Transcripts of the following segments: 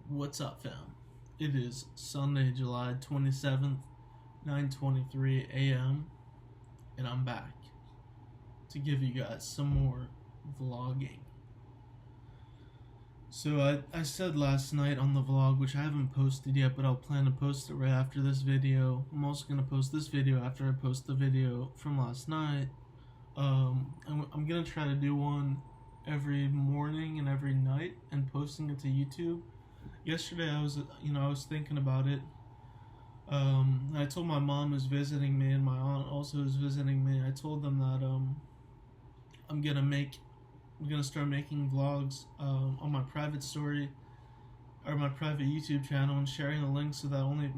What's up, fam? It is Sunday, July 27th, 9:23 a.m., and I'm back to give you guys some more vlogging. So I said last night on the vlog, which I haven't posted yet, but I'll plan to post it right after this video. I'm also going to post this video after I post the video from last night. I'm going to try to do one every morning and every night and posting it to YouTube. Yesterday I was thinking about it. I told my mom is visiting me and my aunt also is visiting me. I told them that I'm gonna start making vlogs on my private story or my private YouTube channel and sharing the link so that only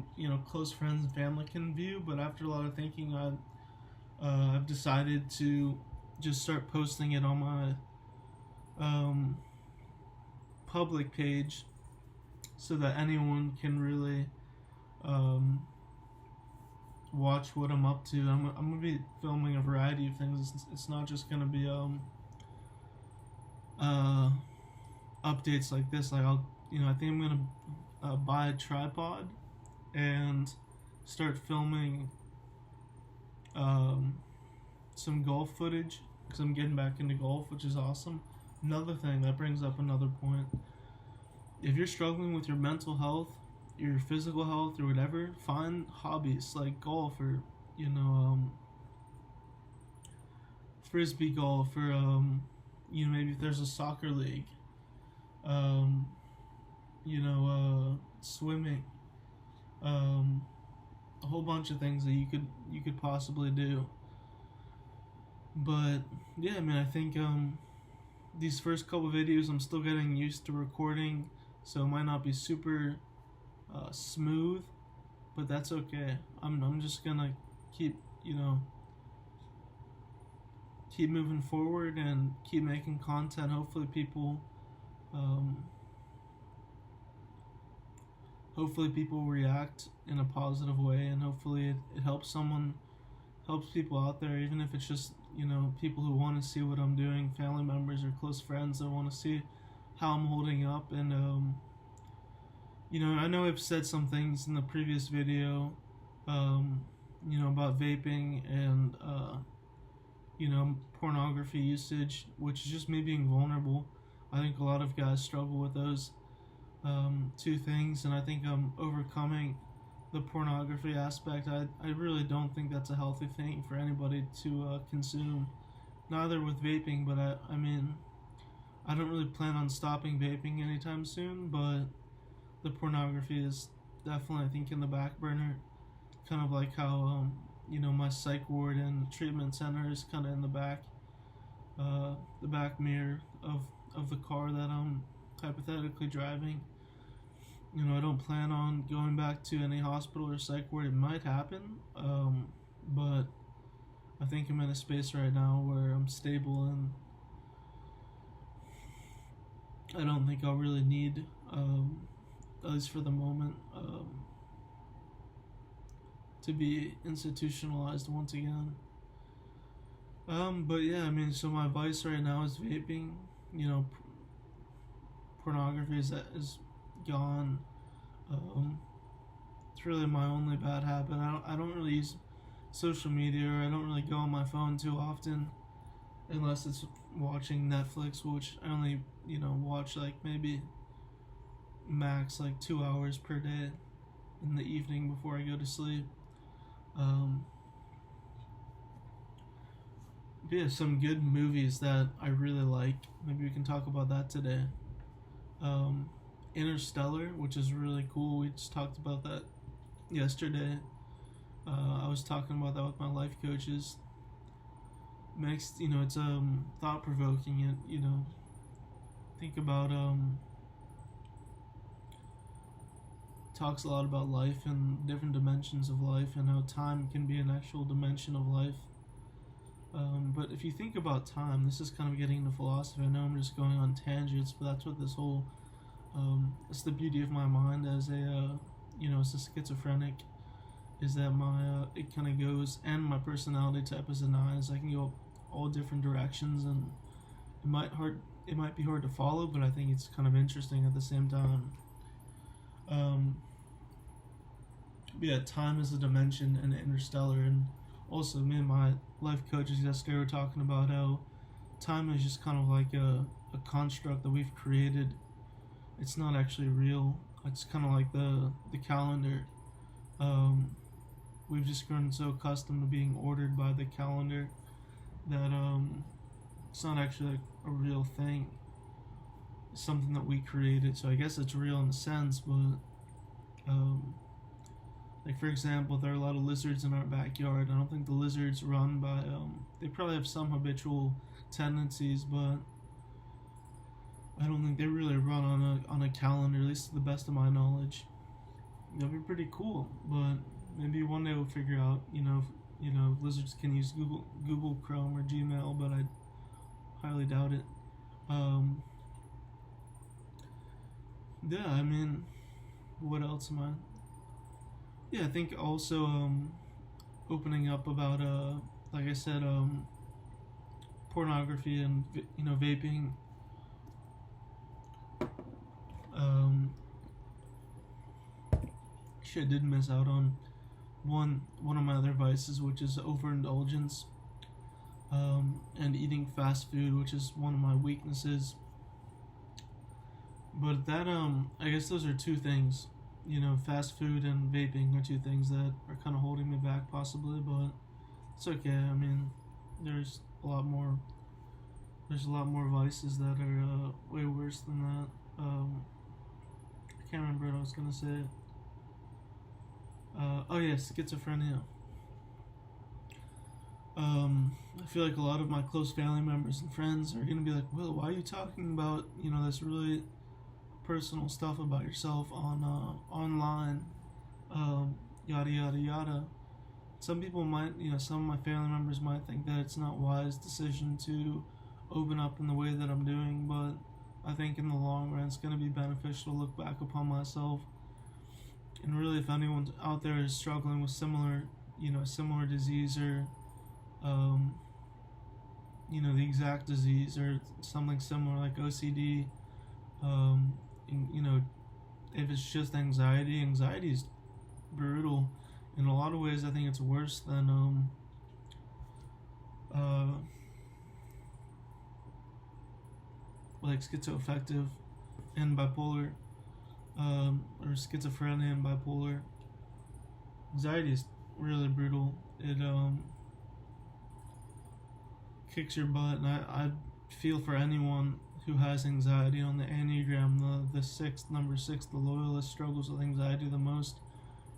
close friends and family can view. But after a lot of thinking, I've decided to just start posting it on my public page, so that anyone can really watch what I'm up to. I'm gonna be filming a variety of things. It's not just gonna be updates like this. Like I think I'm gonna buy a tripod and start filming some golf footage, because I'm getting back into golf, which is awesome. Another thing that brings up another point. If you're struggling with your mental health, your physical health, or whatever, find hobbies like golf or frisbee golf, or maybe if there's a soccer league, swimming, a whole bunch of things that you could possibly do. But yeah, I think these first couple videos I'm still getting used to recording, so it might not be super smooth, but that's okay. I'm just gonna keep moving forward and keep making content. Hopefully people react in a positive way, and hopefully it helps people out there, even if it's just people who want to see what I'm doing, family members or close friends that want to see how I'm holding up. And I know I've said some things in the previous video about vaping and pornography usage, which is just me being vulnerable. I think a lot of guys struggle with those two things, and I think I'm overcoming the pornography aspect. I really don't think that's a healthy thing for anybody to consume, neither with vaping, but I don't really plan on stopping vaping anytime soon, but the pornography is definitely, I think, in the back burner, kind of like how my psych ward and treatment center is kind of in the back mirror of the car that I'm hypothetically driving. I don't plan on going back to any hospital or psych ward. It might happen, but I think I'm in a space right now where I'm stable, and I don't think I'll really need, at least for the moment, to be institutionalized once again. But yeah, so my vice right now is vaping. Pornography is gone. It's really my only bad habit. I don't really use social media, or I don't really go on my phone too often, unless it's watching Netflix, which I only watch like maybe max like 2 hours per day in the evening before I go to sleep. Yeah, some good movies that I really like. Maybe we can talk about that today. Interstellar, which is really cool. We just talked about that yesterday. I was talking about that with my life coaches. Next, it's thought provoking. It think about talks a lot about life and different dimensions of life, and how time can be an actual dimension of life. But if you think about time, this is kind of getting into philosophy. I know I'm just going on tangents, but that's what this whole it's the beauty of my mind as a as a schizophrenic, is that my it kind of goes, and my personality type is a 9, is I can go all different directions, and it might be hard to follow, but I think it's kind of interesting at the same time. Um, yeah, time is a dimension in Interstellar, and also me and my life coaches yesterday were talking about how time is just kind of like a construct that we've created. It's not actually real. It's kind of like the calendar. Um, we've just grown so accustomed to being ordered by the calendar that it's not actually like a real thing. It's something that we created. So I guess it's real in a sense, but like for example, there are a lot of lizards in our backyard. I don't think the lizards run by. They probably have some habitual tendencies, but I don't think they really run on a calendar. At least to the best of my knowledge. That'd be pretty cool, but maybe one day we'll figure out. Lizards can use Google Chrome or Gmail, but I highly doubt it. Yeah, I mean, what else am I? Yeah, I think also opening up about like I said, pornography and vaping. Actually, I did miss out on one of my other vices, which is overindulgence, and eating fast food, which is one of my weaknesses. But that I guess those are two things. Fast food and vaping are two things that are kind of holding me back, possibly. But it's okay. I mean, there's a lot more. There's a lot more vices that are way worse than that. I can't remember what I was gonna say. Oh yeah, schizophrenia. I feel like a lot of my close family members and friends are gonna be like, "Will, why are you talking about this really personal stuff about yourself on online, yada yada yada." Some people might, some of my family members might think that it's not a wise decision to open up in the way that I'm doing, but I think in the long run it's going to be beneficial to look back upon myself. And really, if anyone out there is struggling with similar disease or, the exact disease or something similar like OCD, if it's just anxiety is brutal. In a lot of ways, I think it's worse than like schizoaffective and bipolar, or schizophrenia and bipolar. Anxiety is really brutal. It kicks your butt, and I feel for anyone who has anxiety. On the Enneagram, the sixth, number 6, the loyalist, struggles with anxiety the most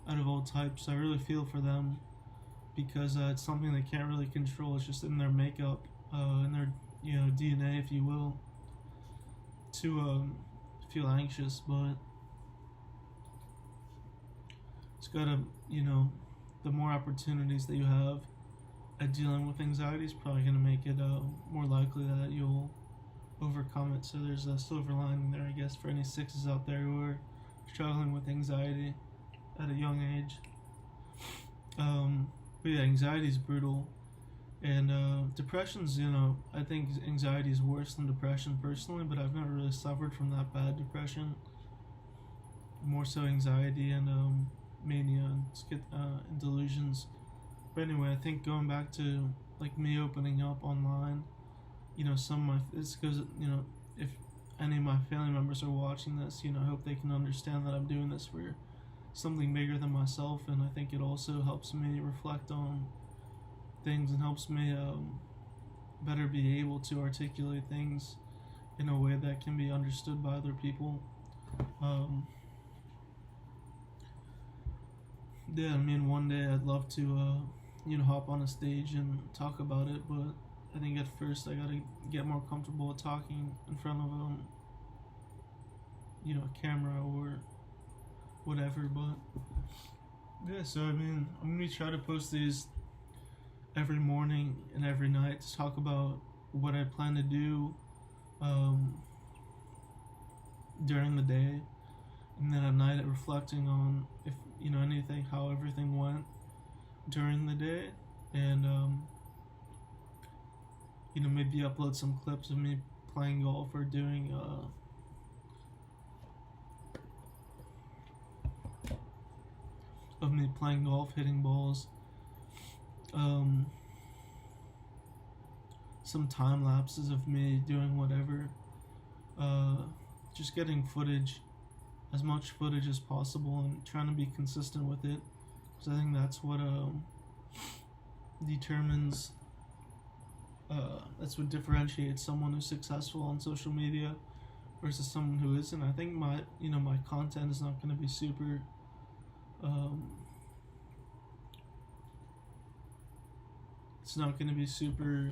out of all types. I really feel for them because it's something they can't really control. It's just in their makeup, in their DNA, if you will, to feel anxious. But it's gotta, the more opportunities that you have at dealing with anxiety is probably gonna make it more likely that you'll overcome it. So there's a silver lining there, I guess, for any 6s out there who are struggling with anxiety at a young age. But yeah, anxiety is brutal, and depression's, I think anxiety is worse than depression personally, but I've never really suffered from that bad depression. More so anxiety and mania and delusions. But anyway, I think going back to like me opening up online, some of my, it's because if any of my family members are watching this, I hope they can understand that I'm doing this for something bigger than myself, and I think it also helps me reflect on things and helps me better be able to articulate things in a way that can be understood by other people. Yeah, I mean, one day I'd love to hop on a stage and talk about it, but I think at first I gotta get more comfortable with talking in front of a camera or whatever. But yeah, so I mean, I'm gonna try to post these every morning and every night to talk about what I plan to do during the day, and then at night reflecting on if anything, how everything went during the day, and maybe upload some clips of me playing golf or doing me playing golf, hitting balls, some time lapses of me doing whatever, just getting footage, as much footage as possible, and trying to be consistent with it, because I think that's what determines, that's what differentiates someone who's successful on social media versus someone who isn't. I think my content is not going to be super it's not going to be super,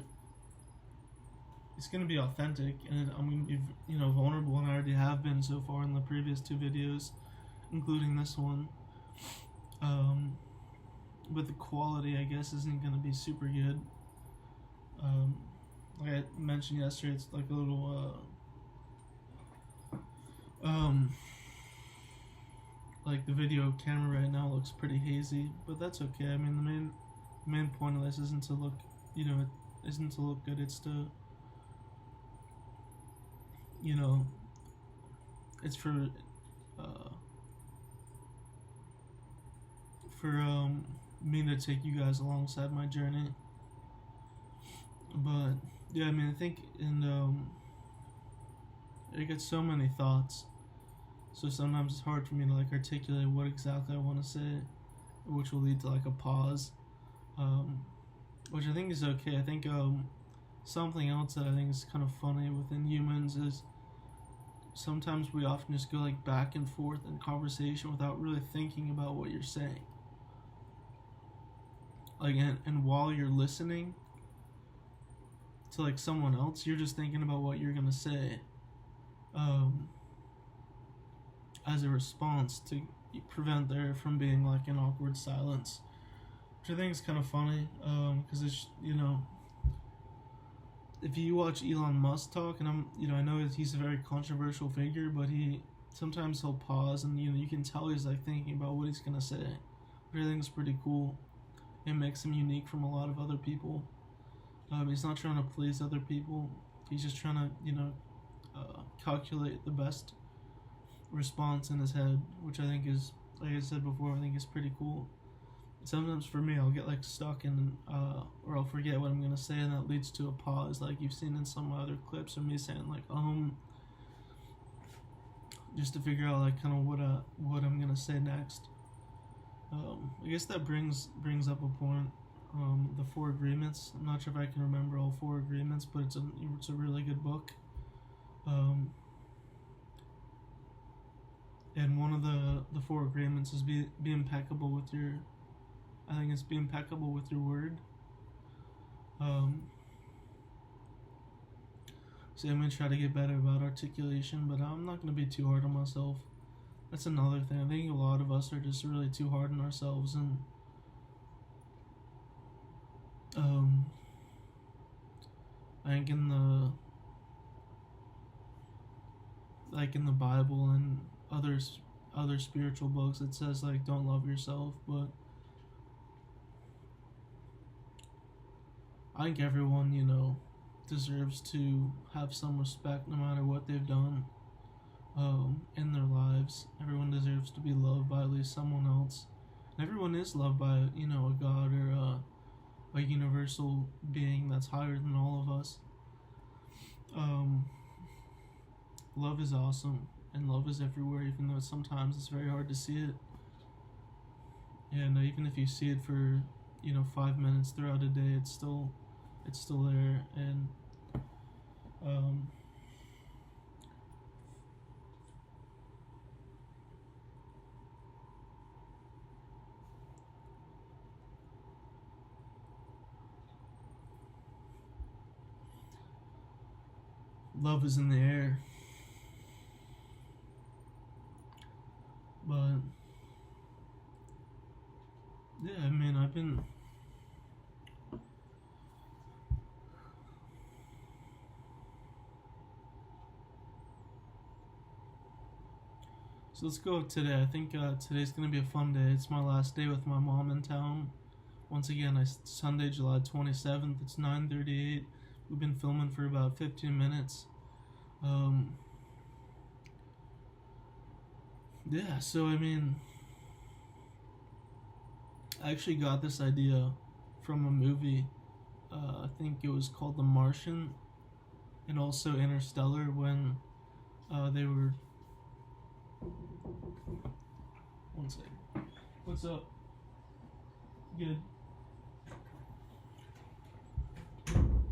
it's going to be authentic, and I'm going to be vulnerable, and I already have been so far in the previous 2 videos, including this one. But the quality, I guess, isn't going to be super good. Like I mentioned yesterday, it's like a little like the video camera right now looks pretty hazy, but that's okay. I mean, the main point of this isn't to look, isn't to look good. It's to, it's for me to take you guys alongside my journey. But yeah, I mean, I think I get so many thoughts, so sometimes it's hard for me to like articulate what exactly I want to say, which will lead to like a pause, which I think is okay. I think something else that I think is kind of funny within humans is sometimes we often just go like back and forth in conversation without really thinking about what you're saying. Like, and while you're listening to like someone else, you're just thinking about what you're gonna say, as a response to prevent there from being like an awkward silence, which I think is kind of funny, because it's, if you watch Elon Musk talk, and I know he's a very controversial figure, but sometimes he'll pause, and you can tell he's like thinking about what he's gonna say, which I think is pretty cool. It makes him unique from a lot of other people. He's not trying to please other people. He's just trying to, calculate the best response in his head, which I think is, like I said before, I think is pretty cool. Sometimes for me, I'll get like stuck in, or I'll forget what I'm gonna say, and that leads to a pause, like you've seen in some other clips of me saying like just to figure out like kind of what I'm gonna say next. I guess that brings up a point. The 4 Agreements. I'm not sure if I can remember all 4 agreements, but it's a really good book. And one of the 4 agreements is be impeccable with your. I think it's be impeccable with your word. So I'm gonna try to get better about articulation, but I'm not gonna be too hard on myself. That's another thing. I think a lot of us are just really too hard on ourselves, and I think in the Bible and other spiritual books, it says like don't love yourself, but I think everyone deserves to have some respect no matter what they've done in their lives. Everyone deserves to be loved by at least someone else, and everyone is loved by a God or a universal being that's higher than all of us. Love is awesome, and love is everywhere, even though sometimes it's very hard to see it. And even if you see it for 5 minutes throughout a day, it's still there. And love is in the air. But yeah, I mean, I've been so let's go today. I think today's gonna be a fun day. It's my last day with my mom in town. Once again, Sunday, July 27th. It's 9:38. We've been filming for about 15 minutes. Yeah, so I mean, I actually got this idea from a movie. I think it was called The Martian, and also Interstellar, when they were. One second. What's up? Good.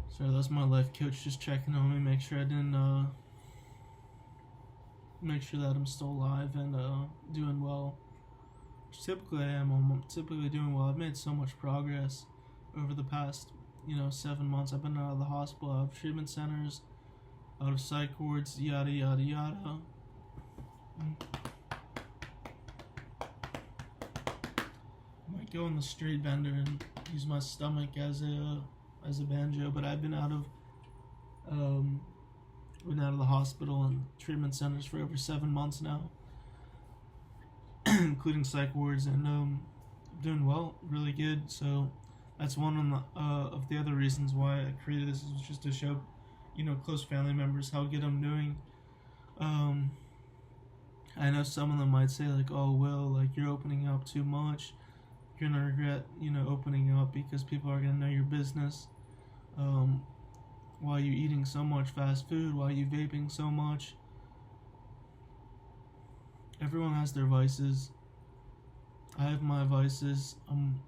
Sorry, that's my life coach just checking on me, make sure I didn't, make sure that I'm still alive and doing well. Which typically I am. I'm typically doing well. I've made so much progress over the past, 7 months. I've been out of the hospital, out of treatment centers, out of psych wards, yada yada yada. I might go on the street vendor and use my stomach as a banjo, but I've been out of the hospital and treatment centers for over 7 months now, including psych wards, and doing well, really good. So that's one of the other reasons why I created this, is just to show, close family members how good I'm doing. I know some of them might say like, "Oh, Will, like you're opening up too much. You're gonna regret, opening up because people are gonna know your business. Why are you eating so much fast food? Why are you vaping so much?" Everyone has their vices. I have my vices. I'm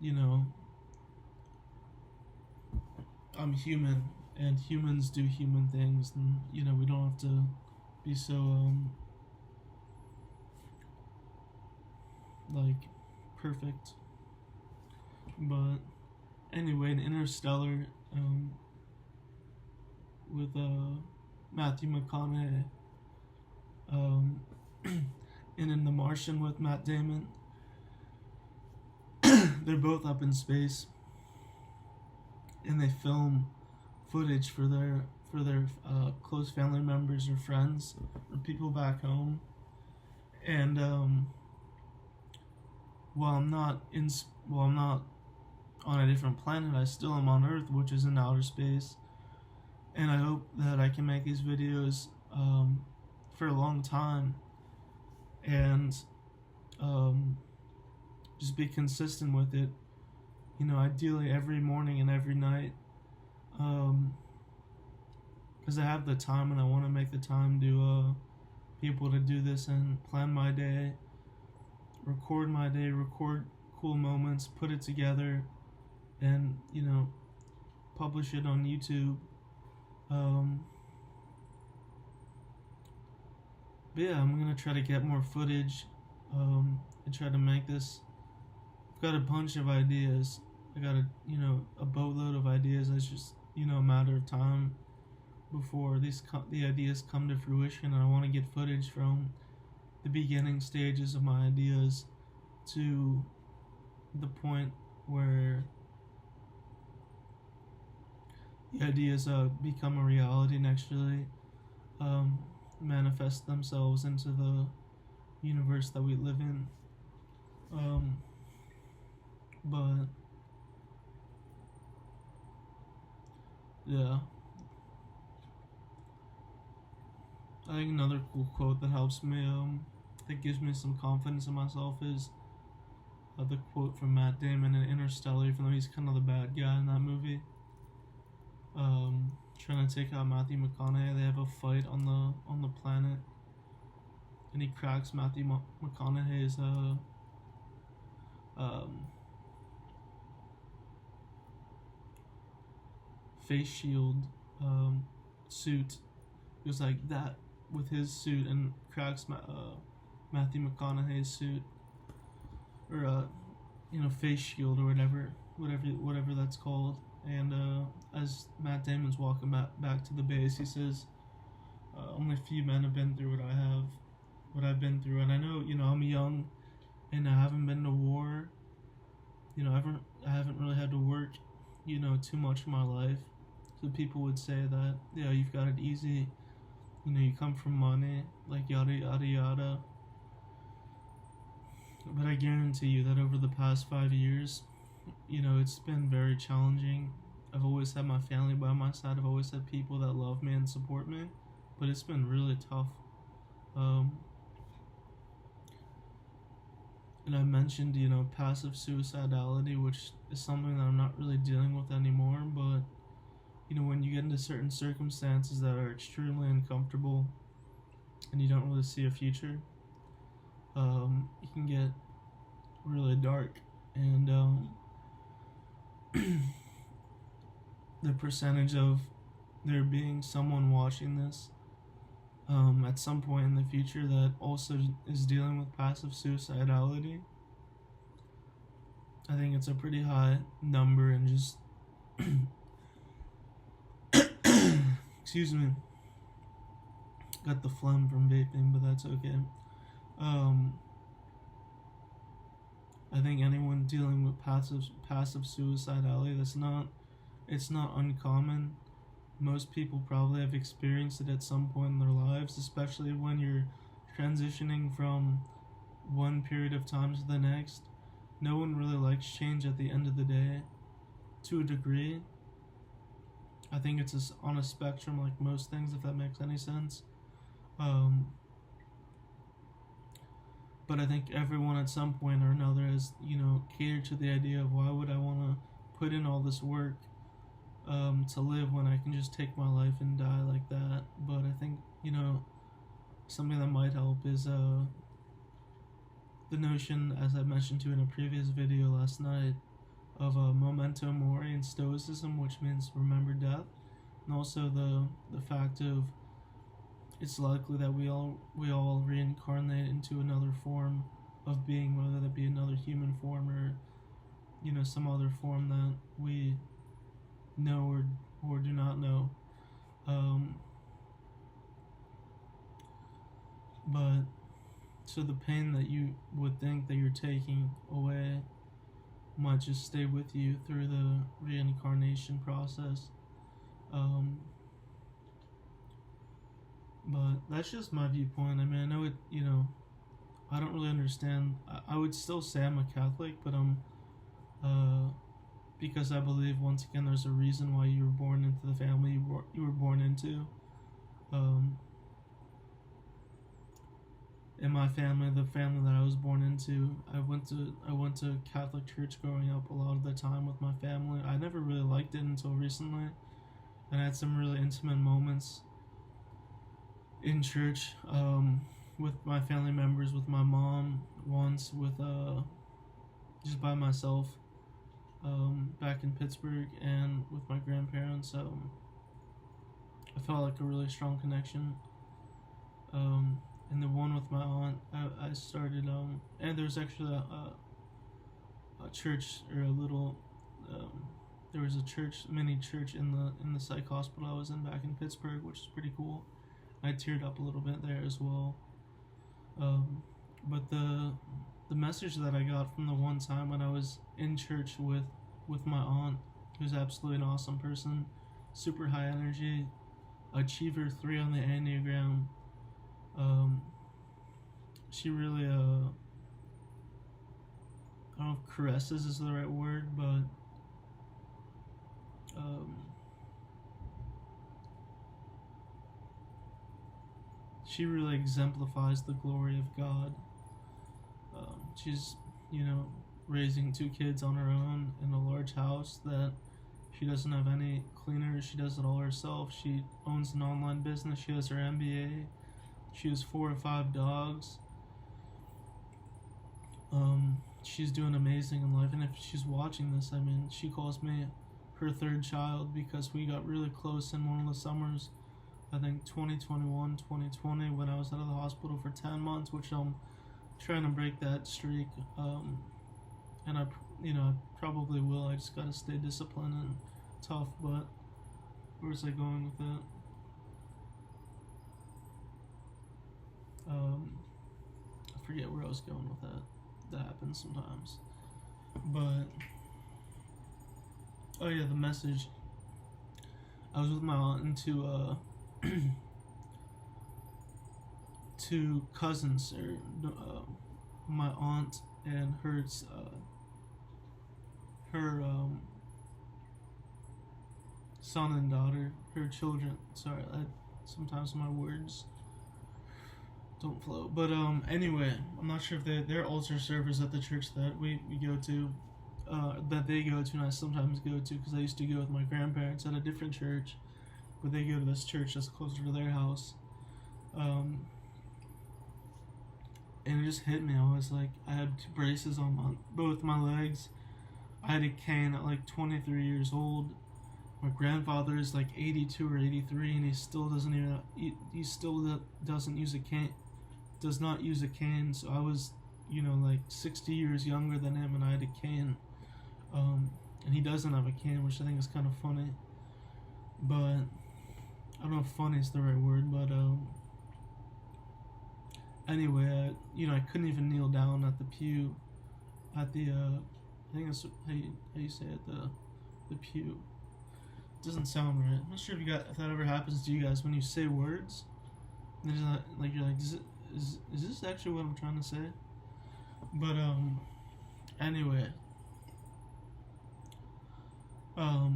human, and humans do human things, and we don't have to be so like perfect. But anyway, in Interstellar, with Matthew McConaughey, and in The Martian with Matt Damon, they're both up in space, and they film footage for their close family members or friends or people back home. And while I'm not on a different planet, I still am on Earth, which is in outer space. And I hope that I can make these videos for a long time, and just be consistent with it. Ideally every morning and every night, because I have the time and I want to make the time to be able to do this and plan my day, record my day, record cool moments, put it together, and publish it on YouTube. But yeah, I'm gonna try to get more footage and try to make this. I've got a bunch of ideas. I got a boatload of ideas. It's just a matter of time before the ideas come to fruition. And I want to get footage from the beginning stages of my ideas to the point where the ideas become a reality and actually manifest themselves into the universe that we live in. But yeah, I think another cool quote that helps me, that gives me some confidence in myself, is the quote from Matt Damon in Interstellar, even though he's kind of the bad guy in that movie. Trying to take out Matthew McConaughey. They have a fight on the planet, and he cracks Matthew McConaughey's face shield suit. He was like that with his suit, and cracks Matthew McConaughey's suit, or face shield, or whatever that's called. And as Matt Damon's walking back to the base, he says, "Only a few men have been through what I've been through." And I know, I'm young, and I haven't been to war. I haven't really had to work, too much in my life. So people would say that, yeah, you've got it easy. You come from money, like yada yada yada. But I guarantee you that over the past 5 years, it's been very challenging. I've always had my family by my side. I've always had people that love me and support me, but it's been really tough. And And I mentioned, passive suicidality, which is something that I'm not really dealing with anymore. But, when you get into certain circumstances that are extremely uncomfortable and you don't really see a future, it can get really dark. And the percentage of there being someone watching this at some point in the future that also is dealing with passive suicidality, I think it's a pretty high number. And just excuse me, got the phlegm from vaping, but that's okay. I think anyone dealing with passive suicidality, it's not uncommon. Most people probably have experienced it at some point in their lives, especially when you're transitioning from one period of time to the next. No one really likes change at the end of the day, to a degree. I think it's on a spectrum like most things, if that makes any sense. But I think everyone at some point or another has, catered to the idea of, why would I want to put in all this work to live when I can just take my life and die like that. But I think, something that might help is the notion, as I mentioned to in a previous video last night, of memento mori and stoicism, which means remember death, and also the fact of it's likely that we all reincarnate into another form of being, whether that be another human form or some other form that we know or do not know. But so the pain that you would think that you're taking away might just stay with you through the reincarnation process. But that's just my viewpoint. I mean, I know it, I don't really understand. I would still say I'm a Catholic, but because I believe, once again, there's a reason why you were born into the family you were born into. In my family, the family that I was born into, I went to Catholic church growing up a lot of the time with my family. I never really liked it until recently, and I had some really intimate moments in church with my family members, with my mom once, with just by myself back in Pittsburgh, and with my grandparents. I felt like a really strong connection. And the one with my aunt, I started, and there's actually a church, or a little, there was a mini church in the psych hospital I was in back in Pittsburgh, which is pretty cool. I teared up a little bit there as well. But the message that I got from the one time when I was in church with my aunt, who's absolutely an awesome person, super high energy, achiever 3 on the Enneagram. She really, I don't know if caresses is the right word, but she really exemplifies the glory of God. She's, raising 2 kids on her own in a large house that she doesn't have any cleaners. She does it all herself. She owns an online business. She has her MBA. She has 4 or 5 dogs. She's doing amazing in life, and if she's watching this, I mean, she calls me her 3rd child, because we got really close in one of the summers, I think 2021, 2020, when I was out of the hospital for 10 months, which I'm trying to break that streak, and I probably will. I just gotta stay disciplined and tough. But where was I going with that? I forget where I was going with that. That happens sometimes. But oh yeah, the message. I was with my aunt and two cousins, or my aunt and her son and daughter, her children. Sorry, sometimes my words don't float. But anyway, I'm not sure if they're altar servers at the church that we go to, that they go to, and I sometimes go to, because I used to go with my grandparents at a different church, but they go to this church that's closer to their house. And it just hit me. I was like, I had braces on both my legs. I had a cane at like 23 years old. My grandfather is like 82 or 83, and he still doesn't use a cane. Does not use a cane. So I was, like 60 years younger than him, and I had a cane. And he doesn't have a cane, which I think is kind of funny. But I don't know if funny is the right word, but anyway, I couldn't even kneel down at the pew, at the I think that's how you say it, the pew. It doesn't sound right. I'm not sure if that ever happens to you guys when you say words. And you're like, is this actually what I'm trying to say? But anyway, I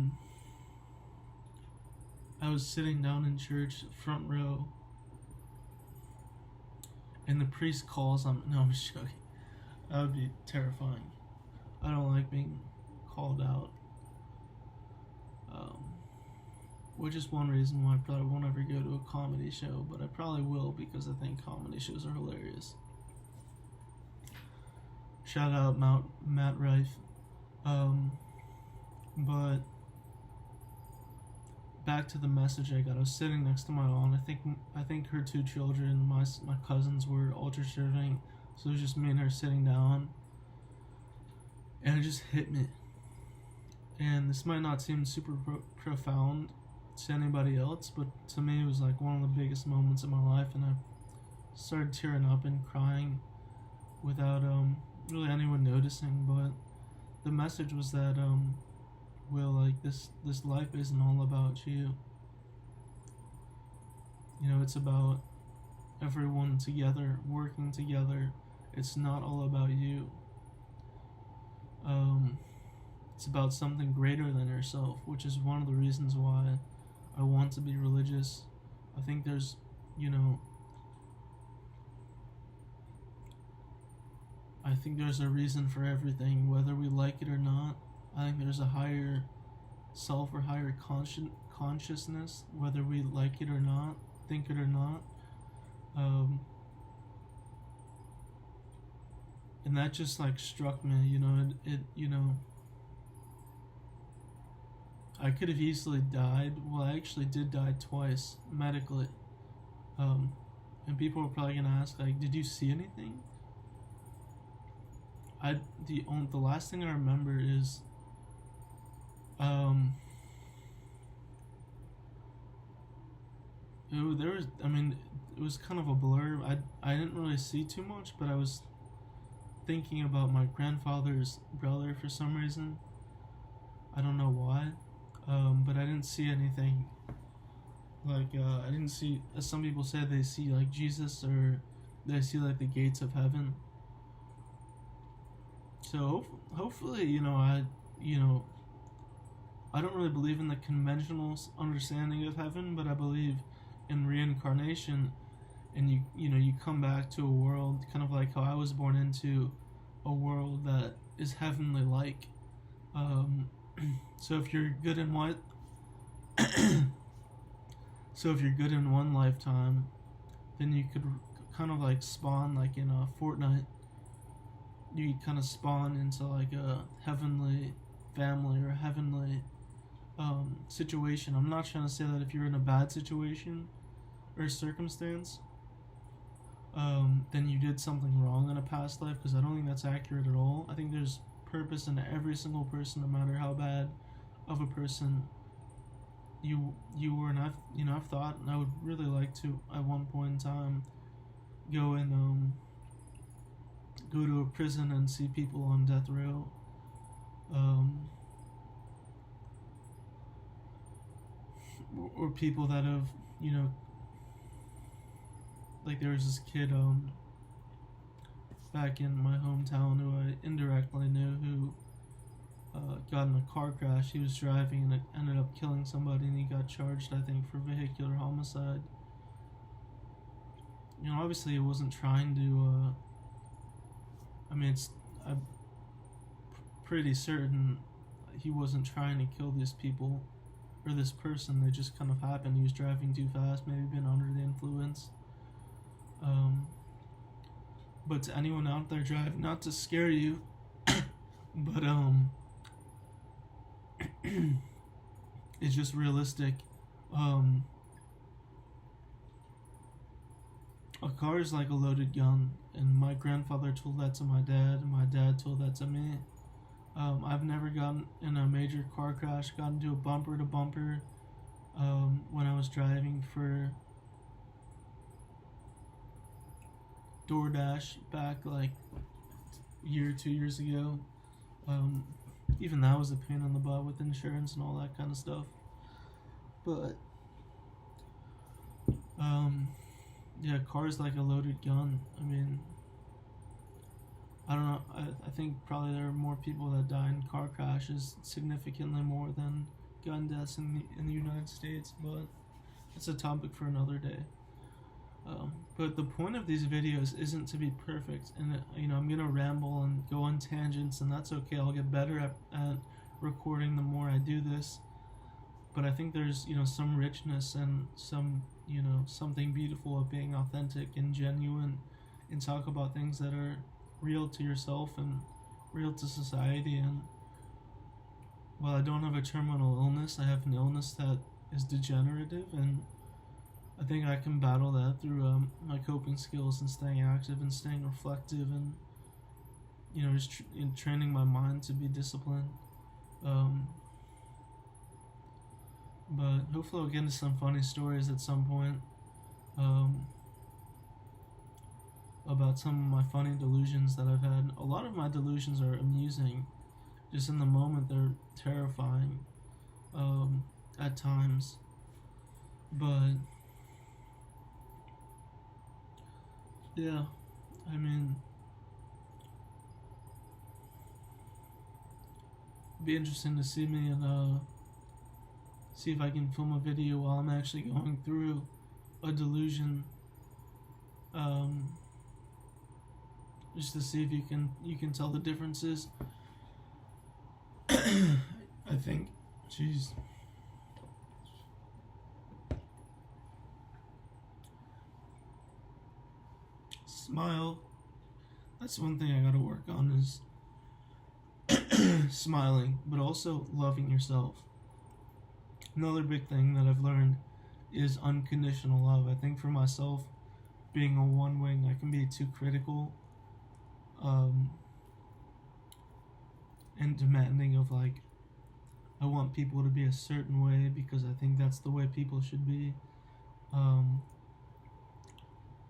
was sitting down in church, front row, and the priest calls. No, I'm just joking. That would be terrifying. I don't like being called out. Which is one reason why I probably won't ever go to a comedy show, but I probably will, because I think comedy shows are hilarious. Shout out Matt Rife. But back to the message I got. I was sitting next to my aunt. I think her two children, my cousins, were altar serving, so it was just me and her sitting down, and it just hit me. And this might not seem super profound to anybody else, but to me it was like one of the biggest moments of my life, and I started tearing up and crying without really anyone noticing. But the message was that Will, like, this life isn't all about you. It's about everyone together, working together. It's not all about you. It's about something greater than yourself, which is one of the reasons why I want to be religious. I think there's, I think there's a reason for everything, whether we like it or not. I think there's a higher self or higher consciousness, whether we like it or not, think it or not. And that just like struck me, I could have easily died. Well, I actually did die twice medically. And people are probably gonna ask, like, did you see anything? The last thing I remember is it was kind of a blur. I didn't really see too much, but I was thinking about my grandfather's brother for some reason. I don't know why. But I didn't see anything. Like, I didn't see, as some people say, they see like Jesus, or they see like the gates of heaven. So hopefully, I don't really believe in the conventional understanding of heaven, but I believe in reincarnation, and you come back to a world, kind of like how I was born into a world that is heavenly like. So if you're good in one lifetime, then you could kind of like spawn, like in a Fortnite. You could kind of spawn into like a heavenly family or a heavenly situation. I'm not trying to say that if you're in a bad situation or circumstance, then you did something wrong in a past life, because I don't think that's accurate at all. I think there's purpose in every single person, no matter how bad of a person you were. And I've thought, and I would really like to at one point in time go to a prison and see people on death row, or people that have, like there was this kid back in my hometown who I indirectly knew, who got in a car crash. He was driving and it ended up killing somebody, and he got charged, I think, for vehicular homicide. you know, obviously he wasn't trying to, I mean, I'm pretty certain he wasn't trying to kill these people, or this person. They just kind of happened. He was driving too fast, maybe been under the influence. But to anyone out there driving, not to scare you, but it's just realistic. A car is like a loaded gun, and my grandfather told that to my dad, and my dad told that to me. I've never gotten in a major car crash, got into a bumper to bumper when I was driving for DoorDash back like a year, 2 years ago. Even that was a pain in the butt with insurance and all that kind of stuff. But yeah, car's like a loaded gun. I mean, I don't know. I think probably there are more people that die in car crashes, significantly more than gun deaths in the United States. But it's a topic for another day. But the point of these videos isn't to be perfect, and you know, I'm gonna ramble and go on tangents, and that's okay. I'll get better at recording the more I do this. But I think there's, you know, some richness and some, you know, something beautiful of being authentic and genuine, and talk about things that are real to yourself and real to society. And while I don't have a terminal illness, I have an illness that is degenerative, and I think I can battle that through my coping skills and staying active and staying reflective, and you know, just training my mind to be disciplined. But hopefully I'll get into some funny stories at some point about some of my funny delusions that I've had. A lot of my delusions are amusing. Just in the moment they're terrifying at times. But yeah, I mean, it'd be interesting to see me and see if I can film a video while I'm actually going through a delusion, just to see if you can tell the differences. I think, jeez. Smile. That's one thing I gotta work on, is smiling, but also loving yourself. Another big thing that I've learned is unconditional love. I think for myself, being a one wing, I can be too critical and demanding of, like, I want people to be a certain way because I think that's the way people should be.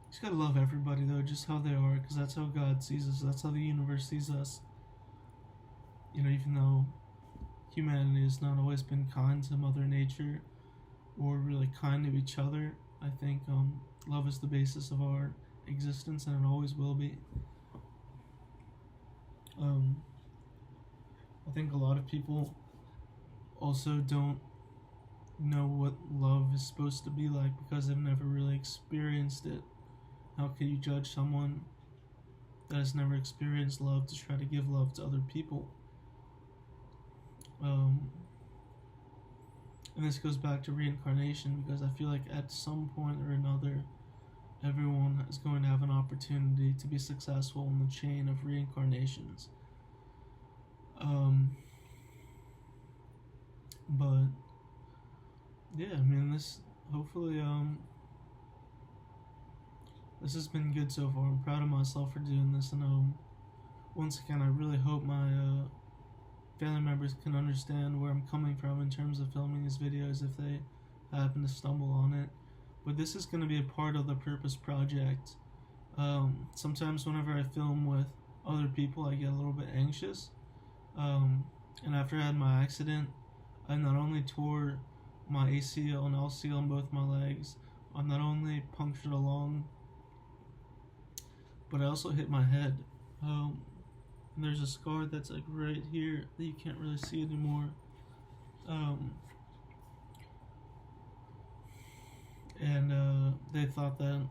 Just gotta love everybody though, just how they are, because that's how God sees us, that's how the universe sees us. You know, even though humanity has not always been kind to Mother Nature or really kind to each other, I think love is the basis of our existence, and it always will be. I think a lot of people also don't know what love is supposed to be like because they've never really experienced it. How can you judge someone that has never experienced love to try to give love to other people? And this goes back to reincarnation, because I feel like at some point or another, everyone is going to have an opportunity to be successful in the chain of reincarnations. But yeah, I mean, this hopefully this has been good so far. I'm proud of myself for doing this, and once again, I really hope my family members can understand where I'm coming from in terms of filming these videos if they happen to stumble on it. But this is going to be a part of the Purpose Project. Sometimes whenever I film with other people, I get a little bit anxious. And after I had my accident, I not only tore my ACL and LCL in both my legs, I not only punctured a lung, but I also hit my head. And there's a scar that's like right here that you can't really see anymore. And they thought that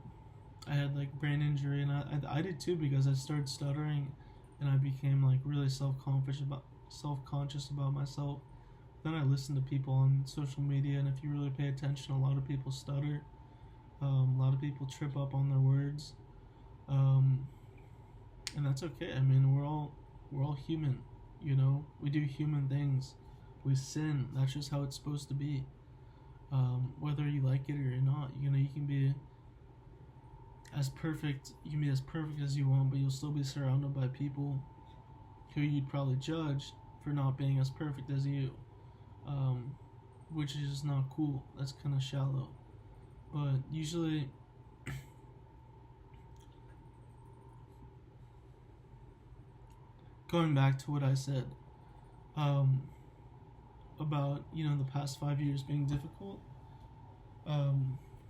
I had like brain injury, and I did too, because I started stuttering, and I became like really self-conscious about myself. Then I listened to people on social media, and if you really pay attention, a lot of people stutter. A lot of people trip up on their words, and that's okay. I mean, we're all human, you know. We do human things. We sin. That's just how it's supposed to be. Whether you like it or not, you know, you can be as perfect. You can be as perfect as you want, but you'll still be surrounded by people who you'd probably judge for not being as perfect as you, which is just not cool. That's kind of shallow. But usually, going back to what I said about, you know, the past 5 years being difficult,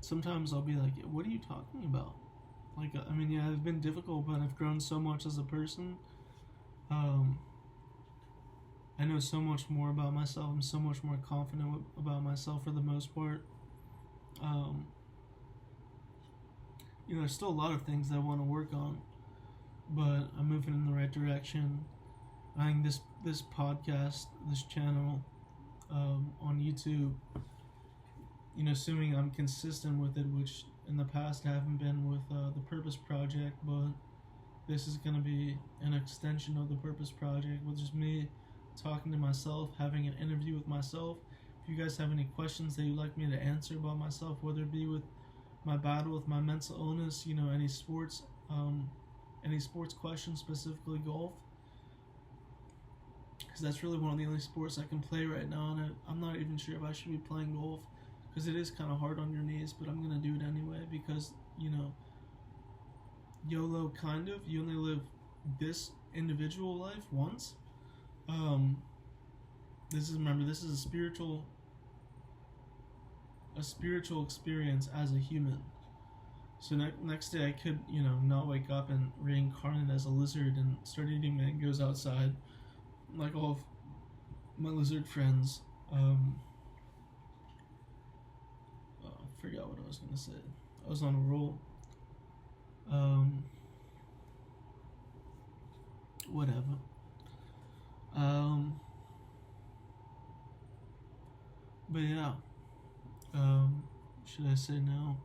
sometimes I'll be like, what are you talking about? Like, I mean, yeah, it's been difficult, but I've grown so much as a person. I know so much more about myself. I'm so much more confident about myself for the most part. You know, there's still a lot of things that I want to work on, but I'm moving in the right direction. I think this podcast, this channel, on YouTube, you know, assuming I'm consistent with it, which in the past I haven't been with the Purpose Project, but this is going to be an extension of the Purpose Project, with just me talking to myself, having an interview with myself. If you guys have any questions that you'd like me to answer about myself, whether it be with my battle with my mental illness, you know, any sports questions, specifically golf, because that's really one of the only sports I can play right now, and I'm not even sure if I should be playing golf, because it is kind of hard on your knees, but I'm going to do it anyway, because, you know, YOLO, kind of. You only live this individual life once. This is a spiritual experience as a human. So next day I could, you know, not wake up and reincarnate as a lizard and start eating mangoes outside, like all of my lizard friends. I forgot what I was gonna say. I was on a roll. Whatever. But yeah. Should I say now?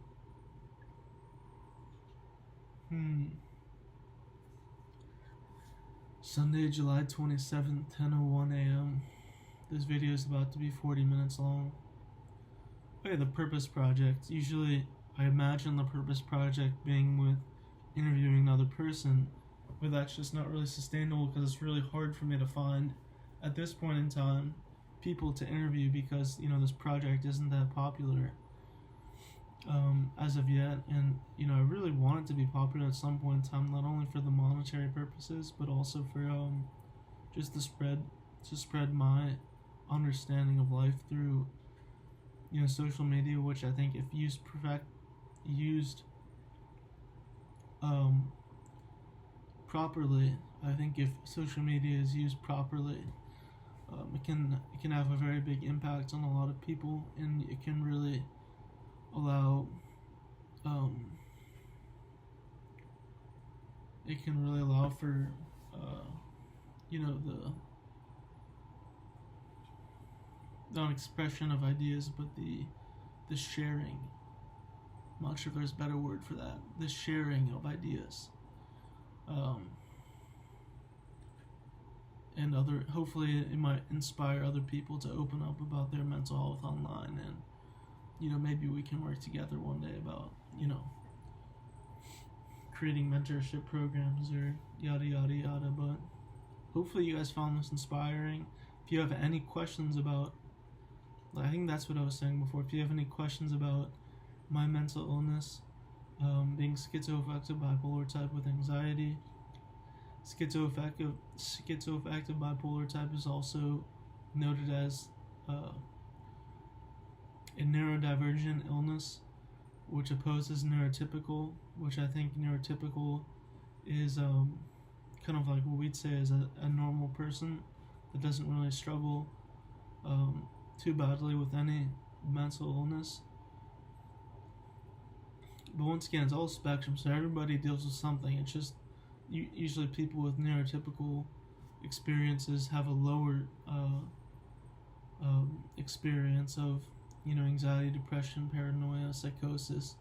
Sunday, July 27th, 10:01 a.m. This video is about to be 40 minutes long. Okay, the Purpose Project. Usually, I imagine the Purpose Project being with interviewing another person, but that's just not really sustainable, because it's really hard for me to find, at this point in time, people to interview, because, you know, this project isn't that popular as of yet. And, you know, I really want it to be popular at some point in time, not only for the monetary purposes, but also for just to spread my understanding of life through, you know, social media, which I think, if used properly, I think if social media is used properly, it can have a very big impact on a lot of people, and it can really allow for you know, the not expression of ideas, but the sharing. I'm not sure if there's a better word for that. The sharing of ideas. And hopefully it might inspire other people to open up about their mental health online, and, you know, maybe we can work together one day about, you know, creating mentorship programs or yada yada yada. But hopefully you guys found this inspiring. If you have any questions about, I think that's what I was saying before, if you have any questions about my mental illness, being schizoaffective bipolar type with anxiety. Schizoaffective bipolar type is also noted as a neurodivergent illness, which opposes neurotypical, which I think neurotypical is kind of like what we'd say is a normal person that doesn't really struggle too badly with any mental illness. But once again, it's all spectrum, so everybody deals with something. It's just usually people with neurotypical experiences have a lower experience of, anxiety, depression, paranoia, psychosis,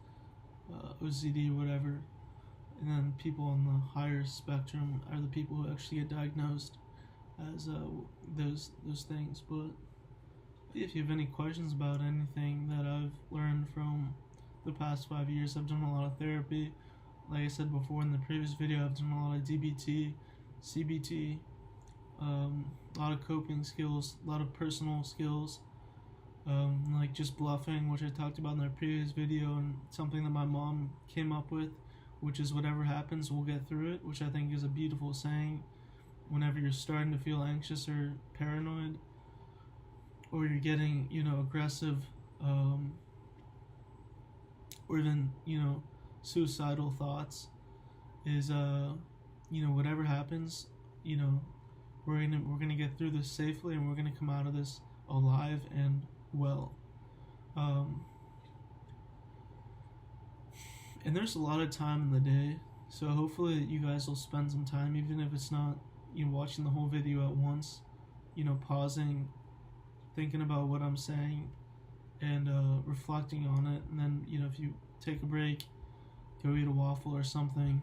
OCD, whatever. And then people on the higher spectrum are the people who actually get diagnosed as those things. But if you have any questions about anything that I've learned from the past 5 years, I've done a lot of therapy. Like I said before in the previous video, I've done a lot of DBT, CBT, a lot of coping skills, a lot of personal skills, like just bluffing, which I talked about in the previous video, and something that my mom came up with, which is whatever happens, we'll get through it, which I think is a beautiful saying whenever you're starting to feel anxious or paranoid, or you're getting, aggressive, or even, suicidal thoughts, is, whatever happens, we're gonna get through this safely, and we're gonna come out of this alive and well. And there's a lot of time in the day, so hopefully you guys will spend some time, even if it's not watching the whole video at once, pausing, thinking about what I'm saying, and reflecting on it. And then if you take a break, go eat a waffle or something,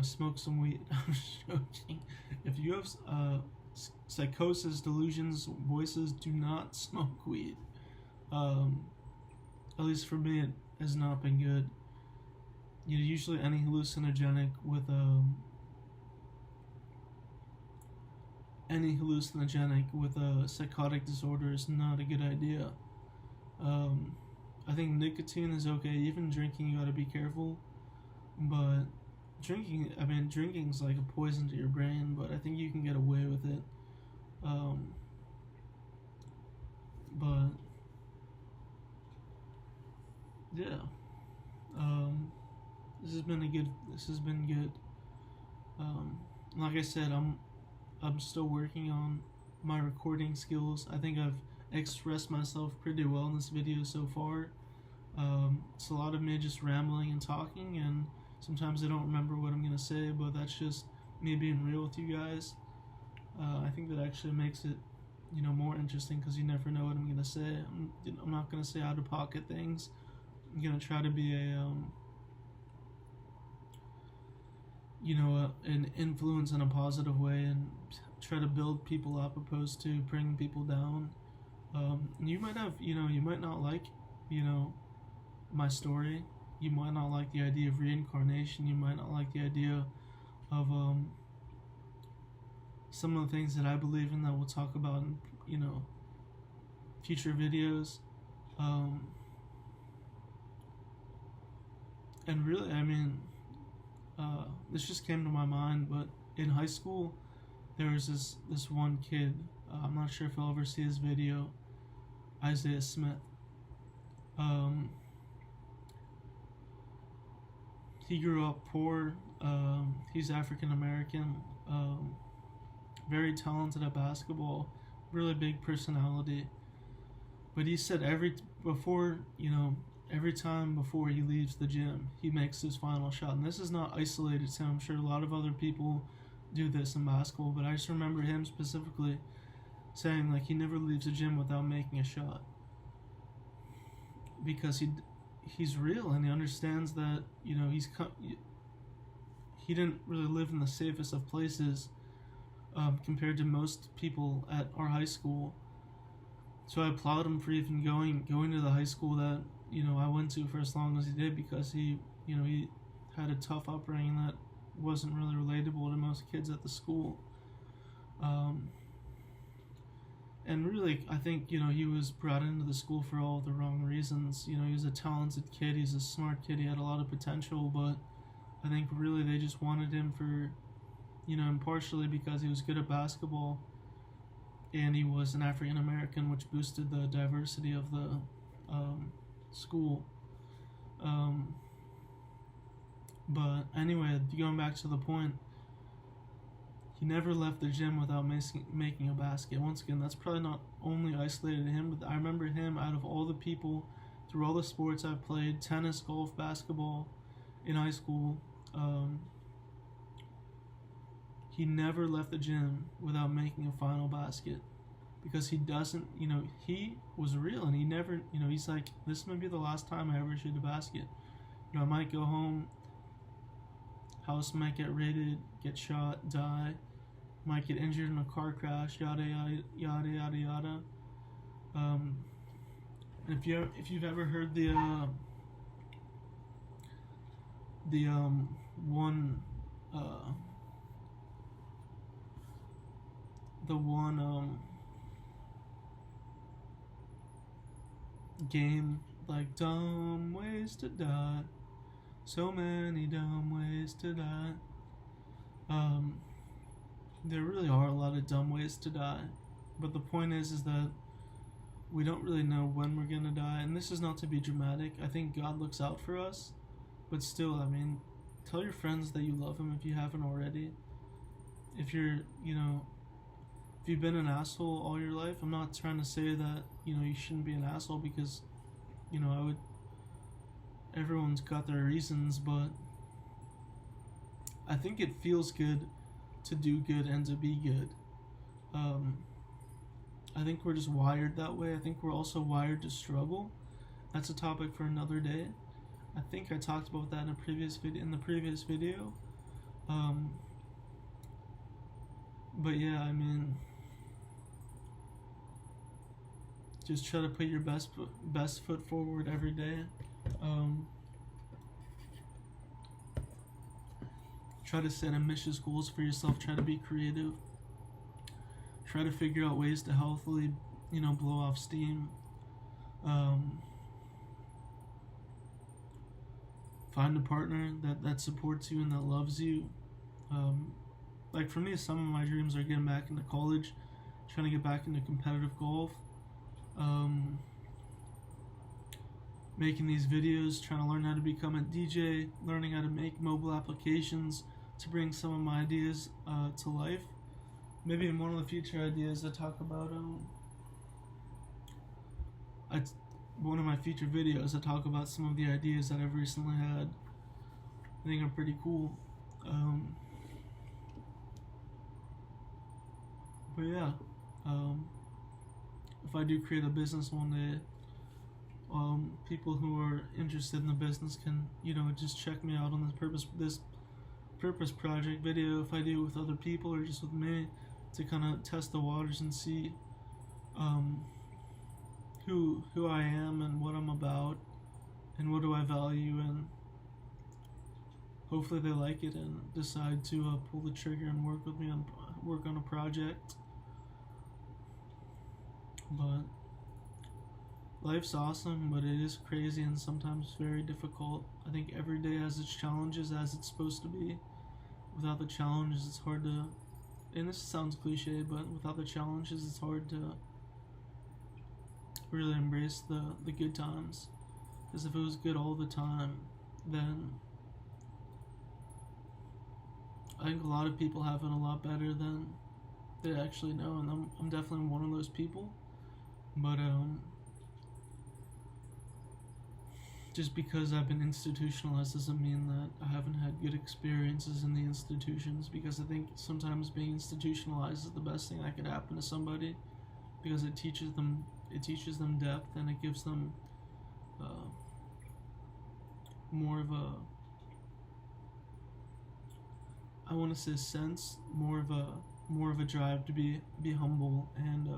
smoke some weed. I'm joking. If you have psychosis, delusions, voices, do not smoke weed. At least for me, it has not been good. Usually any hallucinogenic with psychotic disorder is not a good idea. I think nicotine is okay. Even drinking, you gotta be careful. But drinking's like a poison to your brain, but I think you can get away with it. But yeah, this has been good. Like I said, I'm still working on my recording skills. I think I've expressed myself pretty well in this video so far. It's a lot of me just rambling and talking, and sometimes I don't remember what I'm gonna say, but that's just me being real with you guys. I think that actually makes it, more interesting, because you never know what I'm gonna say. I'm not gonna say out of pocket things. I'm gonna try to be an influence in a positive way, and try to build people up opposed to bring people down. You might not like, my story. You might not like the idea of reincarnation. You might not like the idea of some of the things that I believe in that we'll talk about in, future videos. And really, this just came to my mind, but in high school, there was this one kid, I'm not sure if you'll ever see his video, Isaiah Smith. He grew up poor. He's African American, very talented at basketball, really big personality. But he said every time before he leaves the gym, he makes his final shot. And this is not isolated to him. I'm sure a lot of other people do this in basketball, but I just remember him specifically saying, like, he never leaves the gym without making a shot, because he's real, and he understands that he didn't really live in the safest of places, compared to most people at our high school. So I applaud him for even going to the high school that I went to for as long as he did, because he had a tough upbringing that wasn't really relatable to most kids at the school. And really, I think, he was brought into the school for all the wrong reasons. He was a talented kid, he's a smart kid, he had a lot of potential, but I think really they just wanted him for, and partially because he was good at basketball, and he was an African American, which boosted the diversity of the school. But anyway, going back to the point, he never left the gym without making a basket. Once again, that's probably not only isolated to him, but I remember him, out of all the people through all the sports I've played, tennis, golf, basketball, in high school, he never left the gym without making a final basket, because he doesn't, he was real, and he never, he's like, this might be the last time I ever shoot a basket. I might go home, house might get raided, get shot, die, might get injured in a car crash, yada yada yada yada yada. And if you've ever heard the one game, like, dumb ways to die, so many dumb ways to die. There really are a lot of dumb ways to die, but the point is that we don't really know when we're gonna die. And this is not to be dramatic. I think God looks out for us, but still, I mean, tell your friends that you love them if you haven't already. If you're, if you've been an asshole all your life, I'm not trying to say that, you shouldn't be an asshole, because, everyone's got their reasons, but I think it feels good to do good and to be good. I think we're just wired that way. I think we're also wired to struggle. That's a topic for another day. I think I talked about that in the previous video. But yeah, I mean, just try to put your best foot forward every day. Try to set ambitious goals for yourself. Try to be creative. Try to figure out ways to healthily, blow off steam. Find a partner that supports you and that loves you. Like for me, some of my dreams are getting back into college, trying to get back into competitive golf, making these videos, trying to learn how to become a DJ, learning how to make mobile applications to bring some of my ideas to life. Maybe in one of the future ideas I talk about, one of my future videos I talk about some of the ideas that I've recently had. I think are pretty cool. But yeah, if I do create a business one day, people who are interested in the business can, just check me out on this purpose project video, if I do it with other people or just with me, to kind of test the waters and see who I am and what I'm about and what do I value, and hopefully they like it and decide to pull the trigger and work with me on a project. But life's awesome, but it is crazy and sometimes very difficult. I think every day has its challenges, as it's supposed to be. Without the challenges, it's hard to, and this sounds cliche, but without the challenges, it's hard to really embrace the good times. Because if it was good all the time, then I think a lot of people have it a lot better than they actually know, and I'm definitely one of those people. But just because I've been institutionalized doesn't mean that I haven't had good experiences in the institutions, because I think sometimes being institutionalized is the best thing that could happen to somebody, because it teaches them depth, and it gives them more of a, I want to say sense, more of a drive to be humble and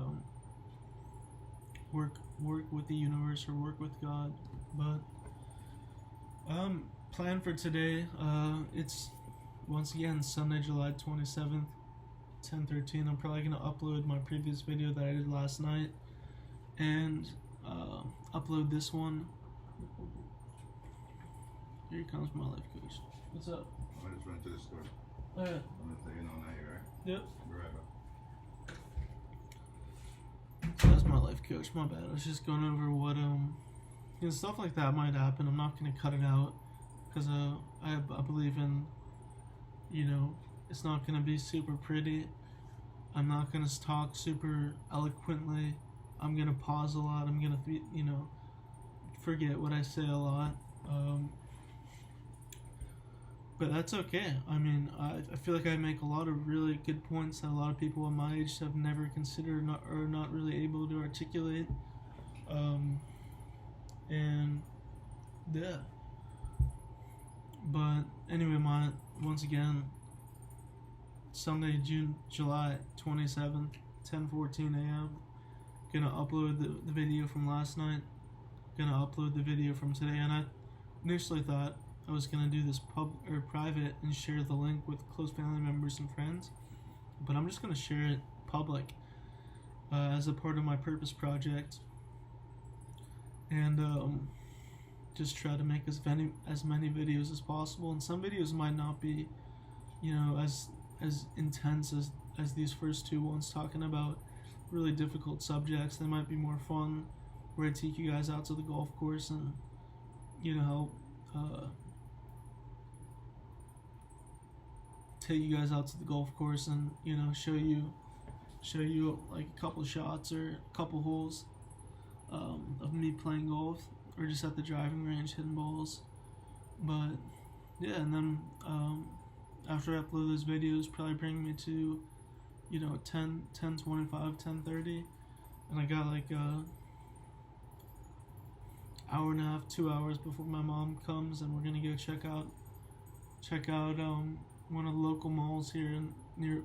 work with the universe or work with God. But plan for today, it's once again Sunday, July 27th, 10:13. I'm probably gonna upload my previous video that I did last night and upload this one. Here comes my life coach. What's up? I just went to the store. Oh, yeah. I'm gonna say, now you're right. Yep. Be right back. So that's my life coach. My bad. I was just going over what stuff like that might happen. I'm not gonna cut it out because I believe in, it's not gonna be super pretty. I'm not gonna talk super eloquently. I'm gonna pause a lot. I'm gonna forget what I say a lot. But that's okay. I mean, I feel like I make a lot of really good points that a lot of people at my age have never considered or not really able to articulate. And yeah. But anyway, once again, Sunday, July 27th, 10:14 a.m. Gonna upload the video from last night. Gonna upload the video from today, and I initially thought I was gonna do this private and share the link with close family members and friends, but I'm just gonna share it public as a part of my purpose project, and just try to make as many videos as possible. And some videos might not be, as intense as these first two ones, talking about really difficult subjects. They might be more fun, where I take you guys out to the golf course and help take you guys out to the golf course and show you like a couple shots or a couple holes of me playing golf, or just at the driving range hitting balls. But yeah, and then after I upload those videos, probably bring me to 10:25, 10:30, and I got like hour and a half, 2 hours before my mom comes, and we're gonna go check out one of the local malls here near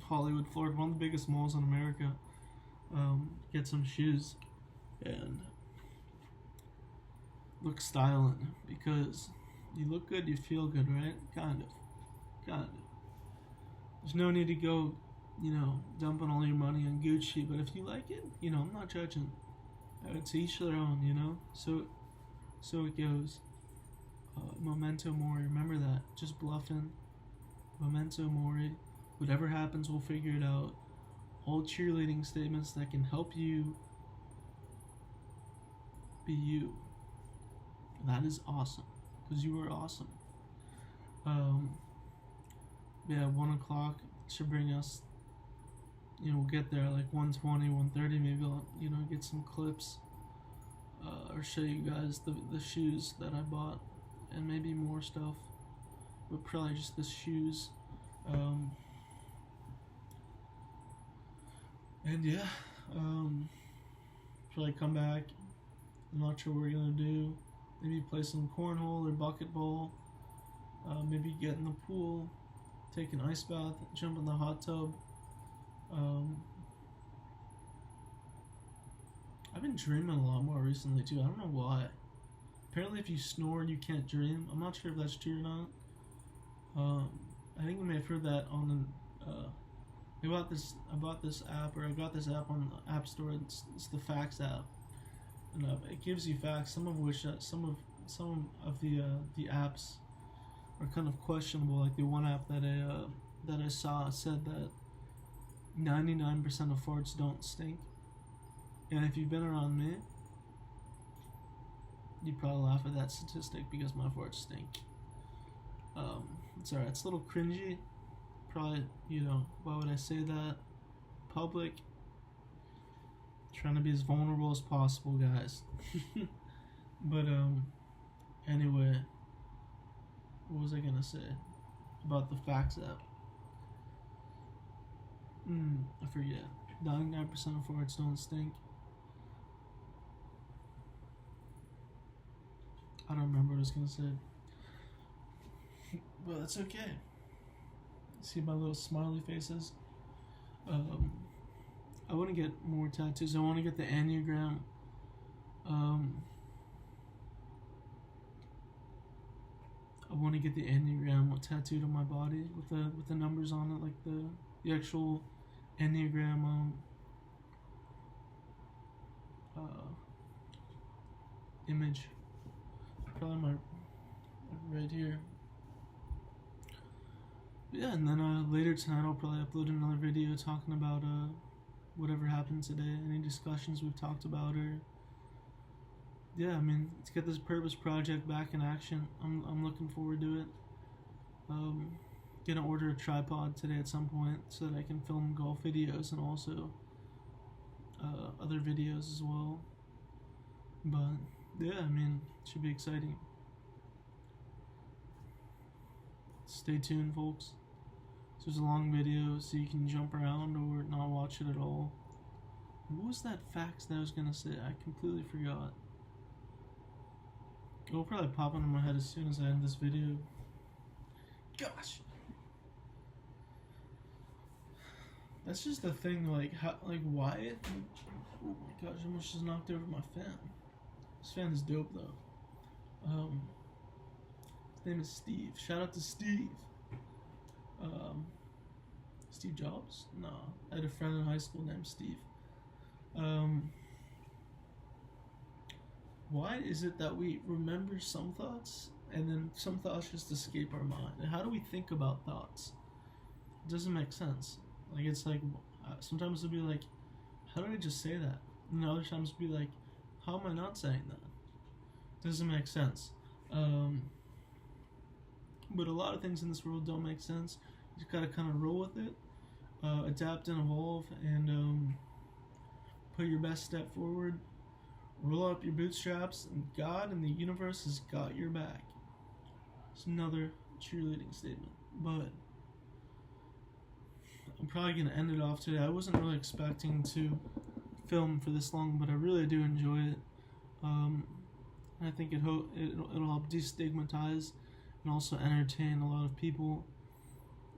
Hollywood, Florida, one of the biggest malls in America. Get some shoes and look styling, because you look good, you feel good, right? Kind of. There's no need to go, dumping all your money on Gucci, but if you like it, I'm not judging. To each their own, so it goes. Memento mori, remember that. Just bluffing. Memento mori. Whatever happens, we'll figure it out. All cheerleading statements that can help you be you. That is awesome, because you are awesome. Yeah, 1 o'clock should bring us, we'll get there like 1:20, 1:30, maybe I'll, get some clips, or show you guys the shoes that I bought, and maybe more stuff, but probably just the shoes. And yeah, probably come back. I'm not sure what we're gonna do. Maybe play some cornhole or bucket ball. Maybe get in the pool, take an ice bath, jump in the hot tub. I've been dreaming a lot more recently too. I don't know why. Apparently, if you snore, you can't dream. I'm not sure if that's true or not. I think you may have heard that on I bought this app, or I got this app on the App Store. It's the Facts app, and it gives you facts. Some of which some of the apps are kind of questionable. Like the one app that I saw said that 99% of farts don't stink. And if you've been around me, you'd probably laugh at that statistic, because my farts stink. It's alright. It's a little cringy. Probably, why would I say that? Public. Trying to be as vulnerable as possible, guys. But, anyway. What was I gonna say about the Facts app? I forget. 99% of farts don't stink. I don't remember what I was gonna say. But that's okay. See my little smiley faces? I want to get more tattoos. I want to get the Enneagram. I want to get the Enneagram tattooed on my body with the numbers on it, like the actual Enneagram image. Probably right here. Yeah, and then later tonight I'll probably upload another video talking about whatever happened today, any discussions we've talked about, or yeah, I mean, let's get this purpose project back in action. I'm looking forward to it. Gonna order a tripod today at some point so that I can film golf videos and also other videos as well. But yeah, I mean, it should be exciting. Stay tuned, folks. This is a long video, so you can jump around or not watch it at all. What was that fact that I was gonna say? I completely forgot. It'll probably pop into my head as soon as I end this video. Gosh. That's just the thing, like, how, like, why? Oh my gosh, I almost just knocked over my fan. This fan is dope, though. His name is Steve. Shout out to Steve. Steve Jobs? No. I had a friend in high school named Steve. Why is it that we remember some thoughts and then some thoughts just escape our mind? And how do we think about thoughts? It doesn't make sense. Like, it's like, sometimes it'll be like, how did I just say that? And other times it'll be like, how am I not saying that? Doesn't make sense. But a lot of things in this world don't make sense. You just gotta kind of roll with it, adapt and evolve, and put your best step forward. Roll up your bootstraps, and God and the universe has got your back. It's another cheerleading statement, but I'm probably gonna end it off today. I wasn't really expecting to film for this long, but I really do enjoy it. I think it'll help destigmatize and also entertain a lot of people.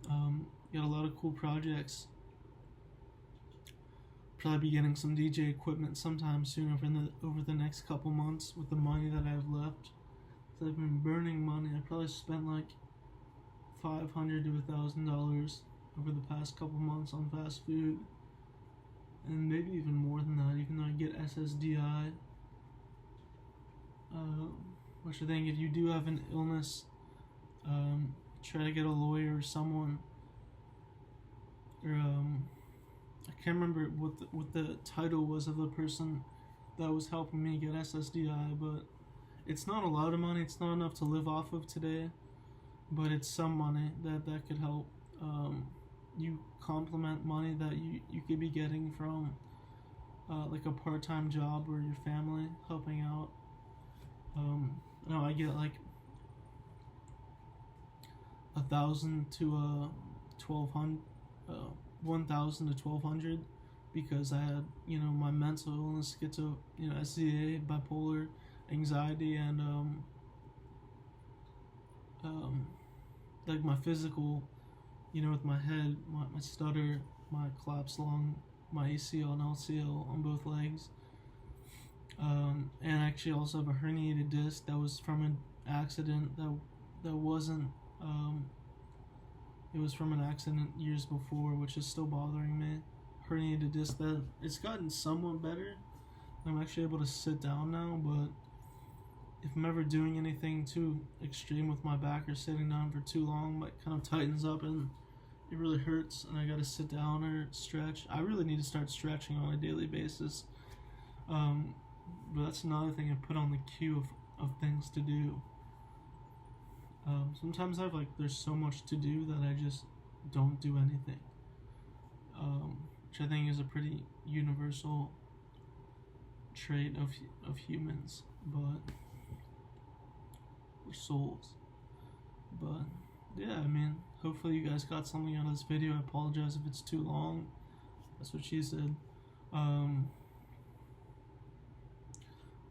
Got a lot of cool projects. Probably be getting some DJ equipment sometime soon over the next couple months with the money that I have left. So I've been burning money. I probably spent like $500 to $1,000 over the past couple months on fast food, and maybe even more than that. Even though I get SSDI, which I think if you do have an illness, try to get a lawyer or someone, or I can't remember what the title was of the person that was helping me get SSDI, but it's not a lot of money. It's not enough to live off of today, but it's some money that could help. You complement money that you could be getting from like a part-time job or your family helping out. No, I get like 1,000 to 1,200, 1,000 to 1,200 because I had, my mental illness, SCA, bipolar, anxiety, and like my physical, with my head, my stutter, my collapsed lung, my ACL and LCL on both legs, and I actually also have a herniated disc that was from an accident that wasn't, it was from an accident years before, which is still bothering me. Herniated disc, that it's gotten somewhat better. I'm actually able to sit down now, but if I'm ever doing anything too extreme with my back or sitting down for too long, it kind of tightens up and it really hurts, and I gotta sit down or stretch. I really need to start stretching on a daily basis. But that's another thing I put on the queue of things to do. Sometimes there's so much to do that I just don't do anything, which I think is a pretty universal trait of humans, but we're souls. But yeah, I mean, hopefully you guys got something out of this video. I apologize if it's too long. That's what she said.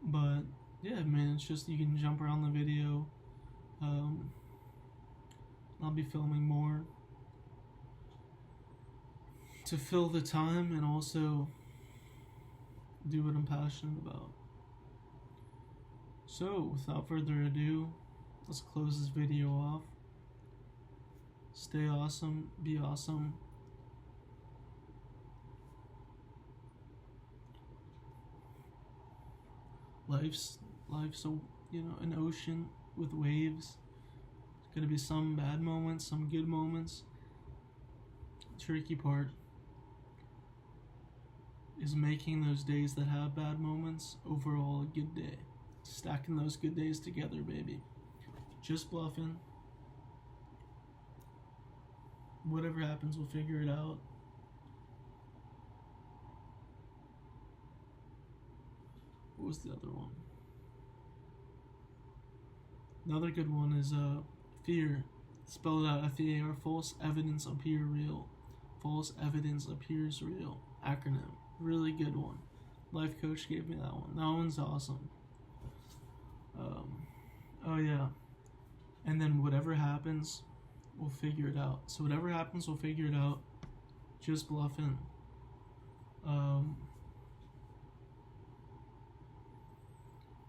But yeah, man, it's just you can jump around the video. I'll be filming more to fill the time and also do what I'm passionate about. So, without further ado, let's close this video off. Stay awesome, be awesome. Life's an ocean with waves. There's gonna be some bad moments, some good moments. The tricky part is making those days that have bad moments overall a good day. Stacking those good days together, baby. Just bluffing. Whatever happens, we'll figure it out. What was the other one? Another good one is fear. Spell it out, FEAR, false evidence appear real. False evidence appears real. Acronym. Really good one. Life coach gave me that one. That one's awesome. Oh yeah. And then whatever happens, we'll figure it out. So whatever happens, we'll figure it out. Just bluffing.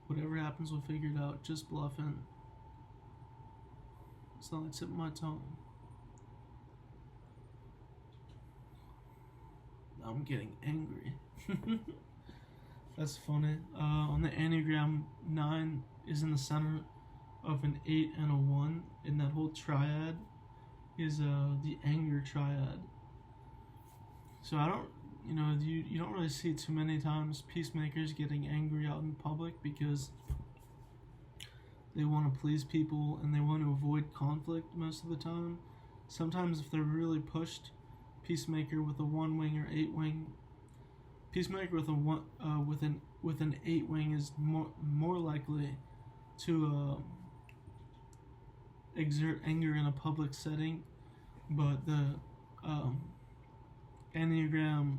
Whatever happens, we'll figure it out. Just bluffing. It's not the tip of my tongue. I'm getting angry. That's funny. On the Enneagram, 9 is in the center of an 8 and a 1. And that whole triad is the anger triad. So I don't, you don't really see too many times peacemakers getting angry out in public because they want to please people and they want to avoid conflict most of the time. Sometimes if they're really pushed, peacemaker with a 1 wing or 8 wing, peacemaker with an 8 wing is more likely to exert anger in a public setting, but the Enneagram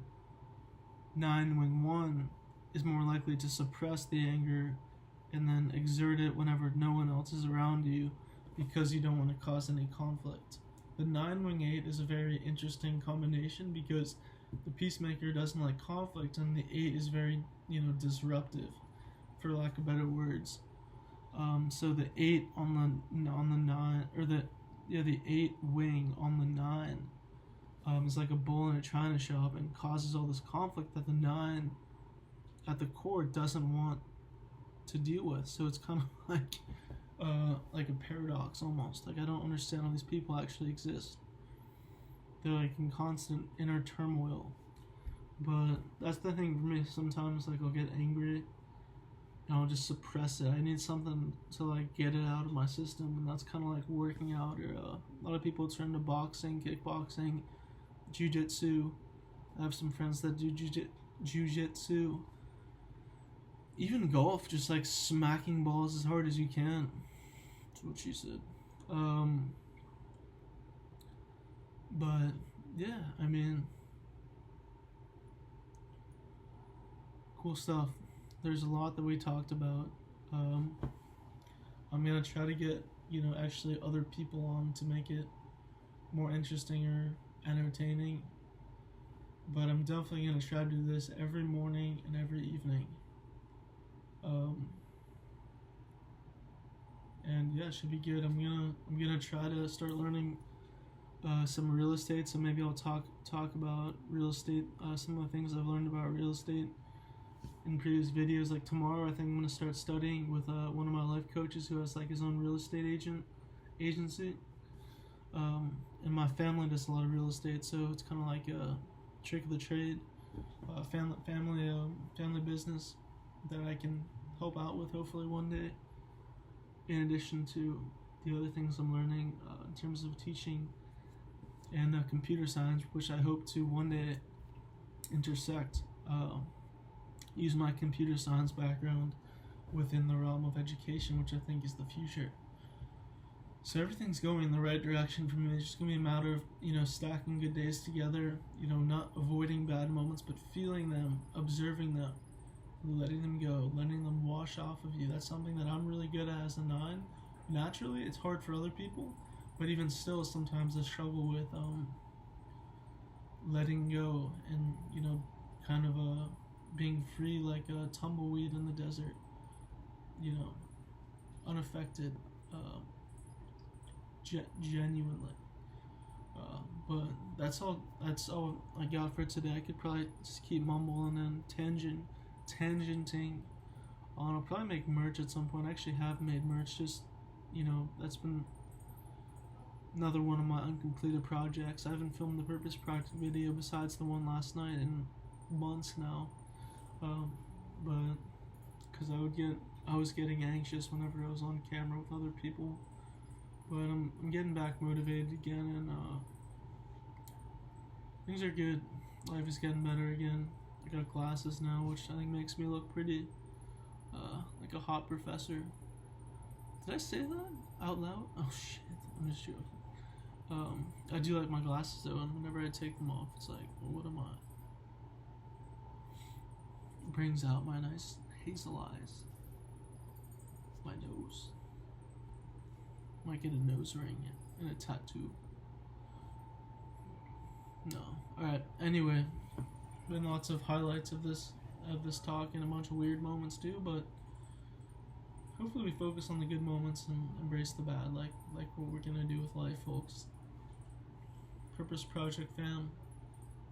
9 wing 1 is more likely to suppress the anger and then exert it whenever no one else is around you because you don't want to cause any conflict. The 9 wing 8 is a very interesting combination because the peacemaker doesn't like conflict and the 8 is very, disruptive, for lack of better words. So the 8 on the 9, or the 8 wing on the 9 is like a bull in a china shop and causes all this conflict that the 9 at the core doesn't want to deal with. So it's kind of like a paradox almost. Like, I don't understand how these people actually exist. They're like in constant inner turmoil. But that's the thing for me. Sometimes like I'll get angry and I'll just suppress it. I need something to like get it out of my system, and that's kind of like working out, or a lot of people turn to boxing, kickboxing, jiu-jitsu. I have some friends that do jiu-jitsu. Even golf, just like smacking balls as hard as you can. That's what she said. But yeah, I mean, cool stuff. There's a lot that we talked about. I'm gonna try to get, actually other people on to make it more interesting or entertaining. But I'm definitely gonna try to do this every morning and every evening. And yeah, it should be good. I'm gonna try to start learning some real estate. So maybe I'll talk about real estate, some of the things I've learned about real estate in previous videos. Like tomorrow, I think I'm gonna start studying with one of my life coaches who has like his own real estate agency. And my family does a lot of real estate, so it's kind of like a trick of the trade, family business that I can help out with hopefully one day, in addition to the other things I'm learning in terms of teaching and computer science, which I hope to one day intersect, use my computer science background within the realm of education, which I think is the future. So everything's going in the right direction for me. It's just going to be a matter of, stacking good days together, not avoiding bad moments, but feeling them, observing them, letting them go, letting them wash off of you. That's something that I'm really good at as a 9. Naturally, it's hard for other people, but even still, sometimes I struggle with letting go and, kind of being free like a tumbleweed in the desert, unaffected, genuinely. But that's all I got for today. I could probably just keep mumbling and tangenting on. I'll probably make merch at some point. I actually have made merch, just that's been another one of my uncompleted projects. I haven't filmed the Purpose Project video besides the one last night in months now, but because I was getting anxious whenever I was on camera with other people. But I'm getting back motivated again, and things are good. Life is getting better again. I got glasses now, which I think makes me look pretty like a hot professor. Did I say that out loud? Oh shit, I'm just joking. I do like my glasses though, and whenever I take them off, it's like, well, what am I? It brings out my nice hazel eyes. My nose. Might get a nose ring and a tattoo. No. Alright, anyway. Been lots of highlights of this talk and a bunch of weird moments too, but hopefully we focus on the good moments and embrace the bad, like what we're gonna do with life, folks. Purpose Project fam.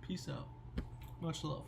Peace out. Much love.